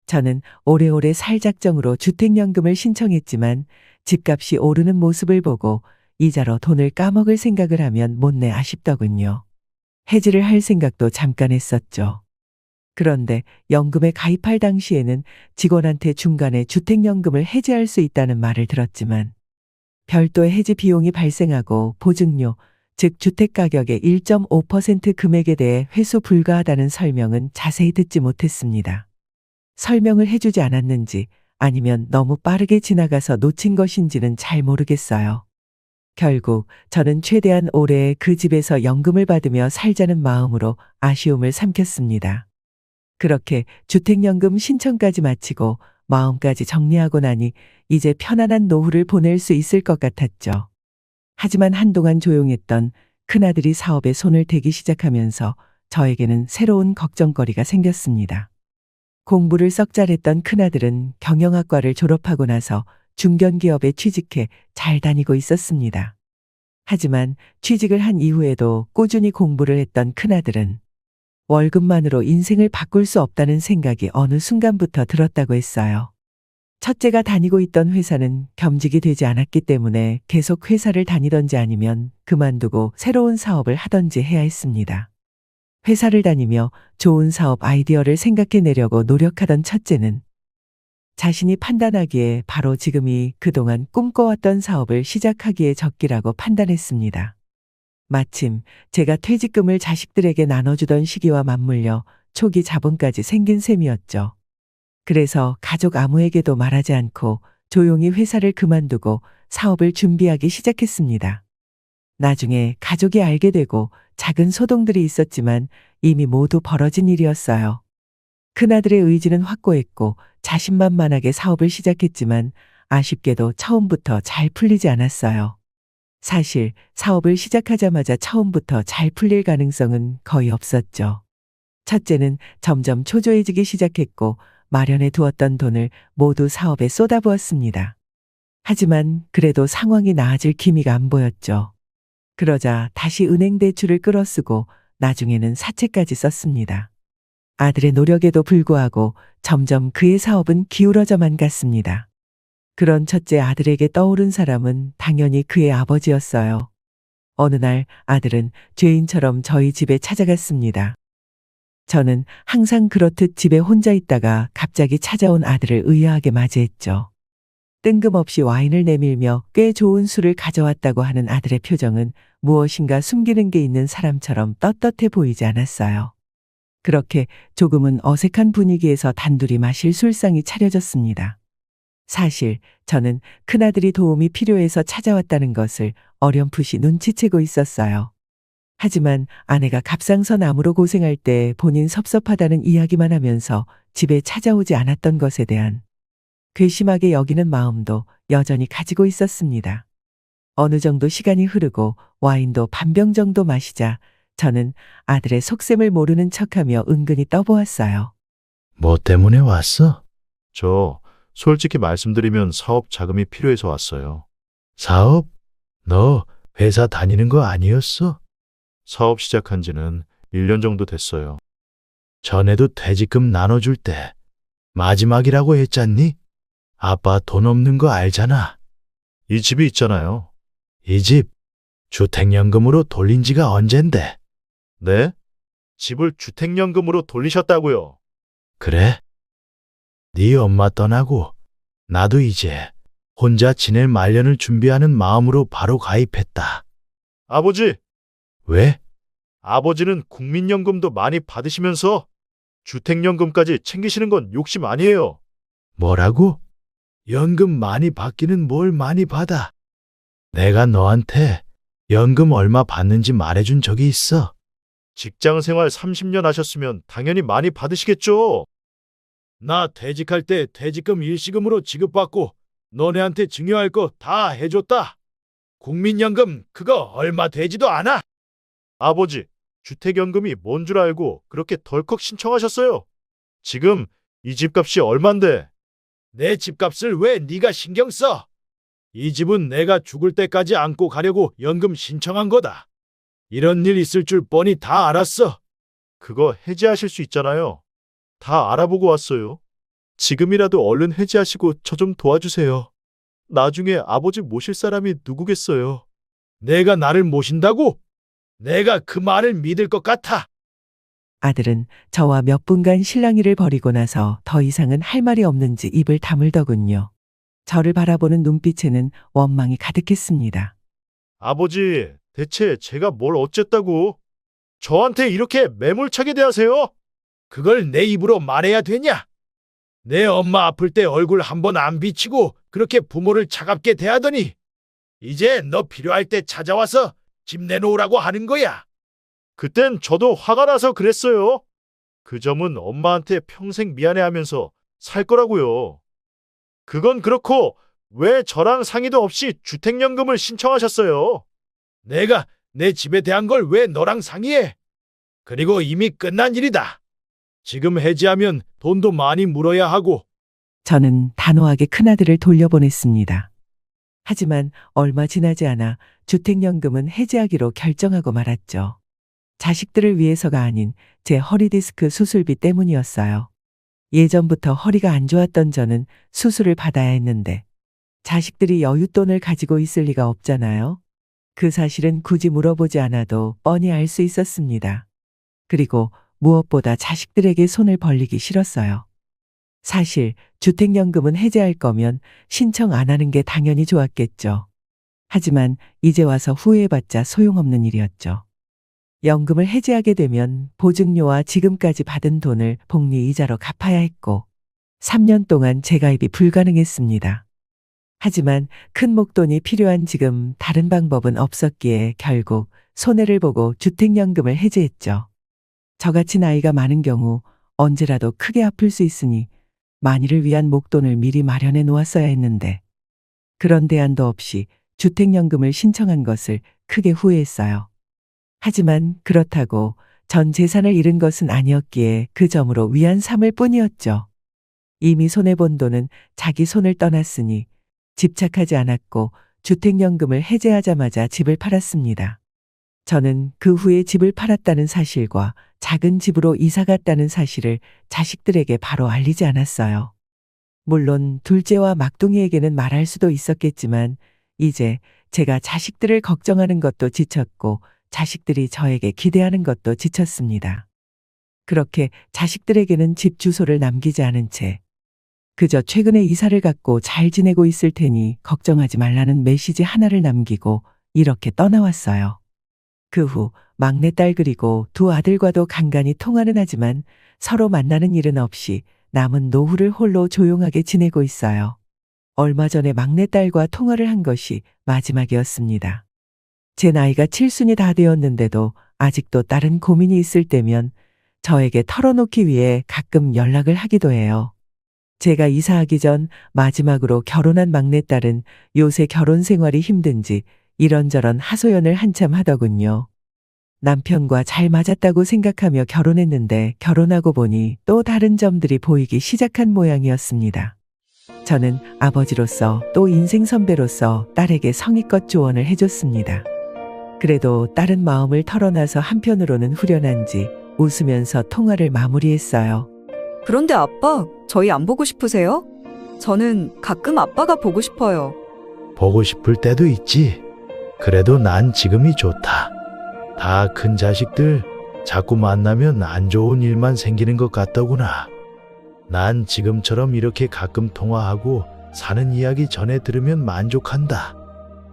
저는 오래오래 살 작정으로 주택연금을 신청했지만 집값이 오르는 모습을 보고 이자로 돈을 까먹을 생각을 하면 못내 아쉽더군요. 해지를 할 생각도 잠깐 했었죠. 그런데 연금에 가입할 당시에는 직원한테 중간에 주택연금을 해지할 수 있다는 말을 들었지만 별도의 해지 비용이 발생하고 보증료, 즉 주택가격의 1.5% 금액에 대해 회수 불가하다는 설명은 자세히 듣지 못했습니다. 설명을 해주지 않았는지 아니면 너무 빠르게 지나가서 놓친 것인지는 잘 모르겠어요. 결국 저는 최대한 오래 그 집에서 연금을 받으며 살자는 마음으로 아쉬움을 삼켰습니다. 그렇게 주택연금 신청까지 마치고 마음까지 정리하고 나니 이제 편안한 노후를 보낼 수 있을 것 같았죠. 하지만 한동안 조용했던 큰아들이 사업에 손을 대기 시작하면서 저에게는 새로운 걱정거리가 생겼습니다. 공부를 썩 잘했던 큰아들은 경영학과를 졸업하고 나서 중견기업에 취직해 잘 다니고 있었습니다. 하지만 취직을 한 이후에도 꾸준히 공부를 했던 큰아들은 월급만으로 인생을 바꿀 수 없다는 생각이 어느 순간부터 들었다고 했어요. 첫째가 다니고 있던 회사는 겸직이 되지 않았기 때문에 계속 회사를 다니던지 아니면 그만두고 새로운 사업을 하던지 해야 했습니다. 회사를 다니며 좋은 사업 아이디어를 생각해내려고 노력하던 첫째는 자신이 판단하기에 바로 지금이 그동안 꿈꿔왔던 사업을 시작하기에 적기라고 판단했습니다. 마침 제가 퇴직금을 자식들에게 나눠주던 시기와 맞물려 초기 자본까지 생긴 셈이었죠. 그래서 가족 아무에게도 말하지 않고 조용히 회사를 그만두고 사업을 준비하기 시작했습니다. 나중에 가족이 알게 되고 작은 소동들이 있었지만 이미 모두 벌어진 일이었어요. 큰아들의 의지는 확고했고 자신만만하게 사업을 시작했지만 아쉽게도 처음부터 잘 풀리지 않았어요. 사실 사업을 시작하자마자 처음부터 잘 풀릴 가능성은 거의 없었죠. 첫째는 점점 초조해지기 시작했고 마련해 두었던 돈을 모두 사업에 쏟아부었습니다. 하지만 그래도 상황이 나아질 기미가 안 보였죠. 그러자 다시 은행 대출을 끌어쓰고 나중에는 사채까지 썼습니다. 아들의 노력에도 불구하고 점점 그의 사업은 기울어져만 갔습니다. 그런 첫째 아들에게 떠오른 사람은 당연히 그의 아버지였어요. 어느 날 아들은 죄인처럼 저희 집에 찾아갔습니다. 저는 항상 그렇듯 집에 혼자 있다가 갑자기 찾아온 아들을 의아하게 맞이했죠. 뜬금없이 와인을 내밀며 꽤 좋은 술을 가져왔다고 하는 아들의 표정은 무엇인가 숨기는 게 있는 사람처럼 떳떳해 보이지 않았어요. 그렇게 조금은 어색한 분위기에서 단둘이 마실 술상이 차려졌습니다. 사실 저는 큰아들이 도움이 필요해서 찾아왔다는 것을 어렴풋이 눈치채고 있었어요. 하지만 아내가 갑상선암으로 고생할 때 본인 섭섭하다는 이야기만 하면서 집에 찾아오지 않았던 것에 대한 괘씸하게 여기는 마음도 여전히 가지고 있었습니다. 어느 정도 시간이 흐르고 와인도 반병 정도 마시자 저는 아들의 속셈을 모르는 척하며 은근히 떠보았어요. 뭐 때문에 왔어? 저 솔직히 말씀드리면 사업 자금이 필요해서 왔어요. 사업? 너 회사 다니는 거 아니었어? 사업 시작한 지는 1년 정도 됐어요. 전에도 퇴직금 나눠줄 때 마지막이라고 했잖니? 아빠 돈 없는 거 알잖아. 이 집이 있잖아요. 이 집 주택연금으로 돌린 지가 언젠데? 네? 집을 주택연금으로 돌리셨다고요? 그래? 네 엄마 떠나고 나도 이제 혼자 지낼 말년을 준비하는 마음으로 바로 가입했다. 아버지! 왜? 아버지는 국민연금도 많이 받으시면서 주택연금까지 챙기시는 건 욕심 아니에요. 뭐라고? 연금 많이 받기는 뭘 많이 받아? 내가 너한테 연금 얼마 받는지 말해준 적이 있어. 직장 생활 30년 하셨으면 당연히 많이 받으시겠죠. 나 퇴직할 때 퇴직금 일시금으로 지급받고 너네한테 증여할 거 다 해줬다. 국민연금 그거 얼마 되지도 않아. 아버지, 주택연금이 뭔 줄 알고 그렇게 덜컥 신청하셨어요? 지금 이 집값이 얼만데? 내 집값을 왜 네가 신경 써? 이 집은 내가 죽을 때까지 안고 가려고 연금 신청한 거다. 이런 일 있을 줄 뻔히 다 알았어. 그거 해지하실 수 있잖아요. 다 알아보고 왔어요. 지금이라도 얼른 해지하시고 저 좀 도와주세요. 나중에 아버지 모실 사람이 누구겠어요? 내가 나를 모신다고? 내가 그 말을 믿을 것 같아. 아들은 저와 몇 분간 실랑이를 벌이고 나서 더 이상은 할 말이 없는지 입을 다물더군요. 저를 바라보는 눈빛에는 원망이 가득했습니다. 아버지, 대체 제가 뭘 어쨌다고? 저한테 이렇게 매몰차게 대하세요? 그걸 내 입으로 말해야 되냐? 내 엄마 아플 때 얼굴 한 번 안 비치고 그렇게 부모를 차갑게 대하더니 이제 너 필요할 때 찾아와서 집 내놓으라고 하는 거야. 그땐 저도 화가 나서 그랬어요. 그 점은 엄마한테 평생 미안해하면서 살 거라고요. 그건 그렇고 왜 저랑 상의도 없이 주택연금을 신청하셨어요? 내가 내 집에 대한 걸 왜 너랑 상의해? 그리고 이미 끝난 일이다. 지금 해지하면 돈도 많이 물어야 하고. 저는 단호하게 큰아들을 돌려보냈습니다. 하지만 얼마 지나지 않아 주택연금은 해지하기로 결정하고 말았죠. 자식들을 위해서가 아닌 제 허리디스크 수술비 때문이었어요. 예전부터 허리가 안 좋았던 저는 수술을 받아야 했는데 자식들이 여윳돈을 가지고 있을 리가 없잖아요. 그 사실은 굳이 물어보지 않아도 뻔히 알 수 있었습니다. 그리고 무엇보다 자식들에게 손을 벌리기 싫었어요. 사실 주택연금은 해제할 거면 신청 안 하는 게 당연히 좋았겠죠. 하지만 이제 와서 후회해봤자 소용없는 일이었죠. 연금을 해제하게 되면 보증료와 지금까지 받은 돈을 복리 이자로 갚아야 했고 3년 동안 재가입이 불가능했습니다. 하지만 큰 목돈이 필요한 지금 다른 방법은 없었기에 결국 손해를 보고 주택연금을 해제했죠. 저같이 나이가 많은 경우 언제라도 크게 아플 수 있으니 만일을 위한 목돈을 미리 마련해 놓았어야 했는데 그런 대안도 없이 주택연금을 신청한 것을 크게 후회했어요. 하지만 그렇다고 전 재산을 잃은 것은 아니었기에 그 점으로 위안 삼을 뿐이었죠. 이미 손해본 돈은 자기 손을 떠났으니 집착하지 않았고 주택연금을 해제하자마자 집을 팔았습니다. 저는 그 후에 집을 팔았다는 사실과 작은 집으로 이사 갔다는 사실을 자식들에게 바로 알리지 않았어요. 물론 둘째와 막둥이에게는 말할 수도 있었겠지만 이제 제가 자식들을 걱정하는 것도 지쳤고 자식들이 저에게 기대하는 것도 지쳤습니다. 그렇게 자식들에게는 집 주소를 남기지 않은 채 그저 최근에 이사를 갔고 잘 지내고 있을 테니 걱정하지 말라는 메시지 하나를 남기고 이렇게 떠나왔어요. 그 후 막내딸 그리고 두 아들과도 간간히 통화는 하지만 서로 만나는 일은 없이 남은 노후를 홀로 조용하게 지내고 있어요. 얼마 전에 막내딸과 통화를 한 것이 마지막이었습니다. 제 나이가 7순이 다 되었는데도 아직도 다른 고민이 있을 때면 저에게 털어놓기 위해 가끔 연락을 하기도 해요. 제가 이사하기 전 마지막으로 결혼한 막내딸은 요새 결혼 생활이 힘든지 이런저런 하소연을 한참 하더군요. 남편과 잘 맞았다고 생각하며 결혼했는데 결혼하고 보니 또 다른 점들이 보이기 시작한 모양이었습니다. 저는 아버지로서 또 인생 선배로서 딸에게 성의껏 조언을 해줬습니다. 그래도 딸은 마음을 털어놔서 한편으로는 후련한지 웃으면서 통화를 마무리했어요. 그런데 아빠, 저희 안 보고 싶으세요? 저는 가끔 아빠가 보고 싶어요. 보고 싶을 때도 있지. 그래도 난 지금이 좋다. 다 큰 자식들 자꾸 만나면 안 좋은 일만 생기는 것 같더구나. 난 지금처럼 이렇게 가끔 통화하고 사는 이야기 전해 들으면 만족한다.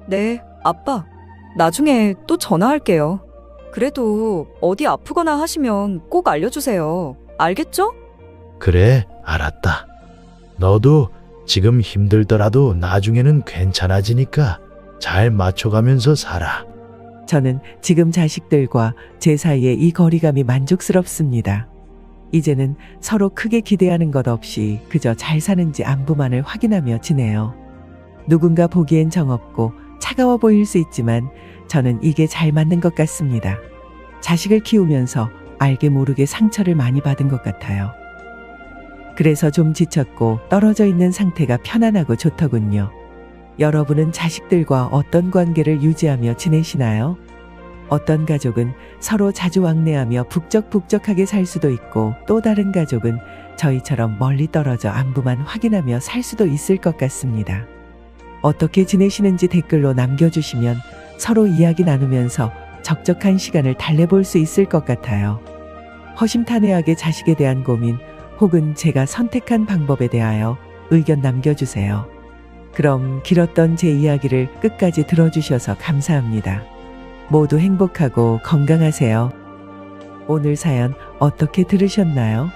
네, 아빠. 나중에 또 전화할게요. 그래도 어디 아프거나 하시면 꼭 알려주세요. 알겠죠? 그래, 알았다. 너도 지금 힘들더라도 나중에는 괜찮아지니까 잘 맞춰가면서 살아. 저는 지금 자식들과 제 사이의 이 거리감이 만족스럽습니다. 이제는 서로 크게 기대하는 것 없이 그저 잘 사는지 안부만을 확인하며 지내요. 누군가 보기엔 정없고 차가워 보일 수 있지만 저는 이게 잘 맞는 것 같습니다. 자식을 키우면서 알게 모르게 상처를 많이 받은 것 같아요. 그래서 좀 지쳤고 떨어져 있는 상태가 편안하고 좋더군요. 여러분은 자식들과 어떤 관계를 유지하며 지내시나요? 어떤 가족은 서로 자주 왕래하며 북적북적하게 살 수도 있고 또 다른 가족은 저희처럼 멀리 떨어져 안부만 확인하며 살 수도 있을 것 같습니다. 어떻게 지내시는지 댓글로 남겨주시면 서로 이야기 나누면서 적적한 시간을 달래볼 수 있을 것 같아요. 허심탄회하게 자식에 대한 고민 혹은 제가 선택한 방법에 대하여 의견 남겨주세요. 그럼 길었던 제 이야기를 끝까지 들어주셔서 감사합니다. 모두 행복하고 건강하세요. 오늘 사연 어떻게 들으셨나요?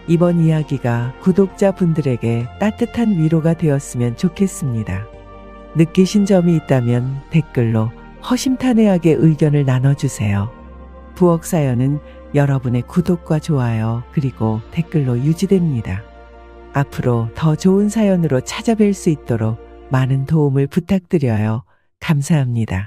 이번 이야기가 구독자분들에게 따뜻한 위로가 되었으면 좋겠습니다. 느끼신 점이 있다면 댓글로 허심탄회하게 의견을 나눠주세요. 부엌 사연은 여러분의 구독과 좋아요 그리고 댓글로 유지됩니다. 앞으로 더 좋은 사연으로 찾아뵐 수 있도록 많은 도움을 부탁드려요. 감사합니다.